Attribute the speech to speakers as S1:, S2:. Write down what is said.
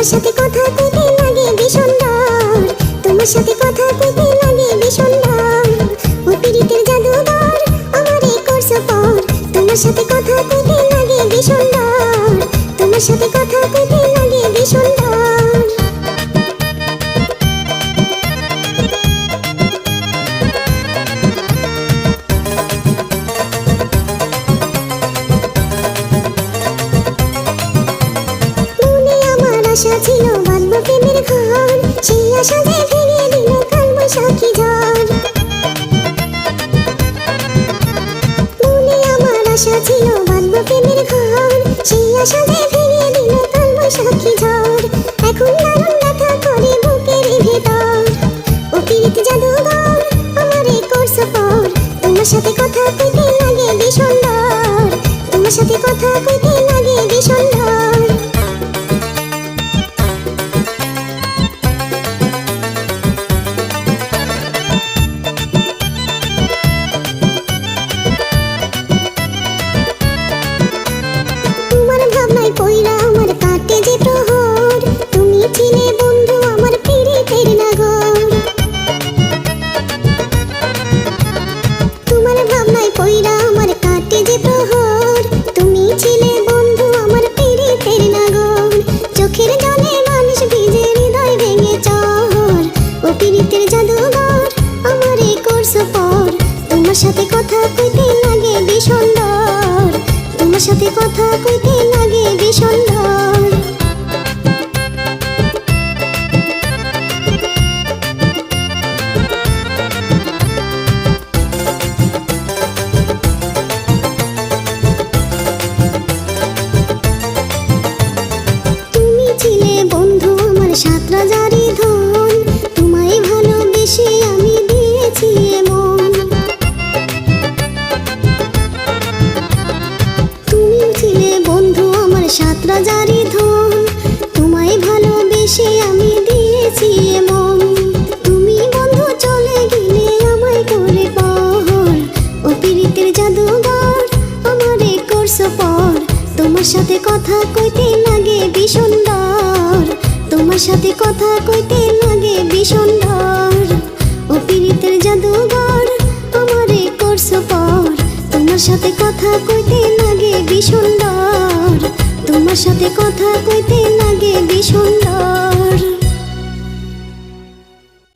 S1: তোমার সাথে কথা কইতে লাগে ভীষণ ডর, তোমার সাথে কথা কইতে লাগে ভীষণ ডর। ও পীড়িতের জাদুঘর আমারে করছো পর, তোমার সাথে কথা কইতে লাগে ভীষণ ডর, তোমার সাথে কথা কইতে লাগে ভীষণ ডর। আশা ছিল বাঁধবো প্রেমের ঘর, সেই আশা যে ভেঙে দিল কাল বৈশাখী ঝড়। মনে আমার আশা ছিল বাঁধবো প্রেমের ঘর, সেই আশা যে ভেঙে দিল কাল বৈশাখী ঝড়। এখন দারুণ ব্যথা করে বুকের ভেতর, ও পীড়িত জাদুঘর আমারে করছো পর, তোমার সাথে কথা কইতে লাগে ভীষণ ডর, তোমার সাথে কথা কইতে লাগে ভীষণ ডর। কইরা আমার কাটে যে প্রহর, তুমি ছিলে বন্ধু আমার পীড়িতের নাগর। তোমার ভাবনায় কইরা আমার কাটে যে প্রহর, তুমি ছিলে বন্ধু আমার পীড়িতের নাগর। চোখের জলে মানুষ ভিজে হৃদয় ভেঙে চর, ও পীড়িতের জাদুঘর আমারে করছো পর, তোমার সাথে কথা কইতে লাগে ভীষণ ডর, তোমার সাথে কথা কইতে লাগে ভীষণ ডর। তুমি ছিলে বন্ধু আমার সাত রাজারি ধন, তোমায় ভালোবেসে আমি দিয়েছি মন। বন্ধু আমার সাত রাজারি ধন, তোমায় ভালোবেসে আমি দিয়েছি মন। তুমি বন্ধু চলে গেলে আমায় করে পর, ও পীড়িতের জাদুঘর আমারে করছো পর, তোমার সাথে কথা কইতে লাগে ভীষণ ডর, তোমার সাথে কথা কইতে লাগে ভীষণ ডর। ও পীড়িতের জাদুঘর আমারে করছো পর, তোমার সাথে কথা কইতে লাগে ভীষণ ডর, তোমার সাথে কথা কইতে লাগে ভীষণ ডর।